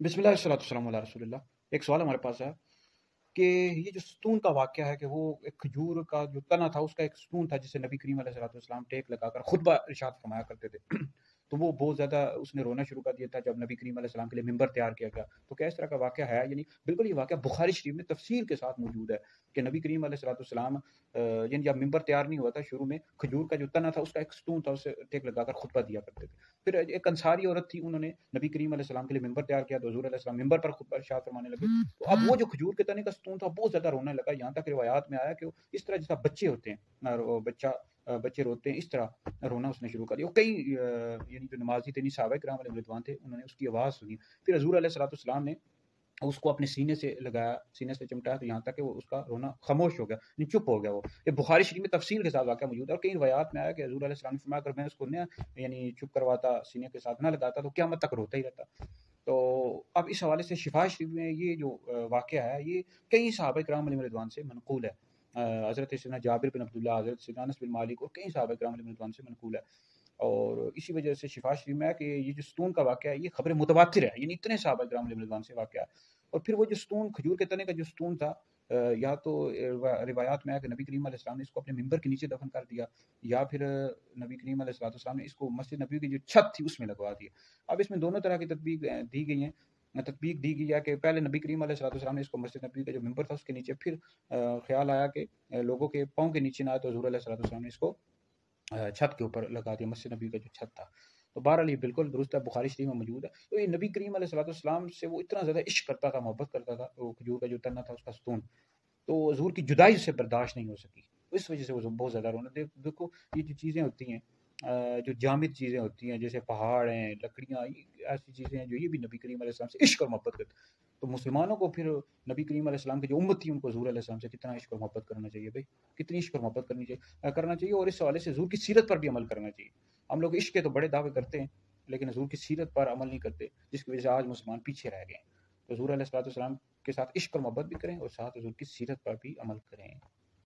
بسم اللہ والصلاۃ والسلام علی رسول اللہ۔ ایک سوال ہمارے پاس ہے کہ یہ جو ستون کا واقعہ ہے کہ وہ ایک کھجور کا جو تنا تھا اس کا ایک ستون تھا جسے نبی کریم علیہ الصلوۃ والسلام ٹیک لگا کر خطبہ ارشاد فرمایا کرتے تھے تو وہ بہت زیادہ اس نے رونا شروع کر دیا تھا جب نبی کریم علیہ السلام کے لیے ممبر تیار کیا گیا۔ تو کیا اس طرح کا واقعہ ہے؟ یعنی بالکل یہ واقعہ بخاری شریف میں تفصیل کے ساتھ موجود ہے کہ نبی کریم علیہ الصلوۃ والسلام یعنی جب ممبر تیار نہیں ہوا تھا شروع میں کھجور کا جو تنا تھا اس کا ایک ستون تھا، اسے ٹیک لگا کر خطبہ دیا کرتے تھے۔ پھر ایک انصاری عورت تھی، انہوں نے نبی کریم علیہ السلام کے لیے ممبر تیار کیا تو حضور علیہ السلام ممبر پر خطبہ ارشاد فرمانے لگے۔ تو اب وہ جو کھجور کے تنے کا ستون تھا بہت زیادہ رونے لگا، یہاں تک روایات میں آیا کہ وہ اس طرح جیسا بچے ہوتے ہیں اور وہ بچے روتے ہیں اس طرح رونا اس نے شروع کر دیا۔ کئی یعنی جو نمازی تھے، صحابہ کرام علیہ رضوان تھے، انہوں نے اس کی آواز سنی۔ پھر حضور علیہ الصلوۃ والسلام نے اس کو اپنے سینے سے لگایا، سینے سے چمٹایا تو یہاں تک کہ وہ اس کا رونا خاموش ہو گیا، یعنی چپ ہو گیا۔ وہ یہ بخاری شریف میں تفصیل کے ساتھ واقعہ موجود ہے اور کئی روایات میں آیا کہ حضور علیہ السلام نے فرمایا اگر میں اس کو نہ یعنی چپ کرواتا، سینے کے ساتھ نہ لگاتا تو قیامت تک روتا ہی رہتا۔ تو اب اس حوالے سے شفا شریف میں یہ جو واقعہ ہے یہ کئی صحابہ کرام علیہ رضوان سے منقول ہے۔ حضرت سیدنا جابر بن عبداللہ، حضرت سیدنا انس بن مالک اور کئی صحابہ کرام علیہ رضوان سے منقول ہے۔ اور اسی وجہ سے شفا شریف میں ہے کہ یہ جو ستون کا واقعہ ہے یہ خبر متواتر ہے، یعنی اتنے صحابہ کرام علیہ رضوان سے واقعہ ہے۔ اور پھر وہ جو ستون کھجور کے تنے کا جو ستون تھا، یا تو روایات میں ہے کہ نبی کریم علیہ السلام نے اس کو اپنے ممبر کے نیچے دفن کر دیا، یا پھر نبی کریم علیہ السلام نے اس کو مسجد نبوی کی جو چھت تھی اس میں لگوا دیا۔ اب اس میں دونوں طرح کی تطبیق دی گئی ہیں۔ تطبیق دی گئی ہے کہ پہلے نبی کریم علیہ السلام نے اس کو مسجد نبوی کا جو ممبر تھا اس کے نیچے، پھر خیال آیا کہ لوگوں کے پاؤں کے نیچے نہ آئے تو حضور علیہ السلام نے اس کو چھت کے اوپر لگا دیا، مسجد نبی کا جو چھت تھا۔ تو بہرحال یہ بالکل درست ہے، بخاری شریف میں موجود ہے۔ تو یہ نبی کریم علیہ السلام سے وہ اتنا زیادہ عشق کرتا تھا، محبت کرتا تھا، وہ کھجور کا جو تنا تھا اس کا ستون، تو حضور کی جدائی سے برداشت نہیں ہو سکی، اس وجہ سے وہ بہت زیادہ رونا۔ دیکھو یہ جو چیزیں ہوتی ہیں، جو جامد چیزیں ہوتی ہیں جیسے پہاڑ ہیں، لکڑیاں، ایسی چیزیں ہیں جو یہ بھی نبی کریم علیہ السلام سے عشق اور محبت کرتے ہیں۔ تو مسلمانوں کو پھر نبی کریم علیہ السلام کی جو امت تھی ان کو حضور علیہ السلام سے کتنا عشق اور محبت کرنا چاہیے بھائی، کتنی عشق اور محبت کرنا چاہیے، اور اس حوالے سے حضور کی سیرت پر بھی عمل کرنا چاہیے۔ ہم لوگ عشق کے تو بڑے دعوے کرتے ہیں لیکن حضور کی سیرت پر عمل نہیں کرتے، جس کی وجہ سے آج مسلمان پیچھے رہ گئے ہیں۔ تو حضور علیہ السلام کے ساتھ عشق اور محبت بھی کریں اور ساتھ حضور کی سیرت پر بھی عمل کریں۔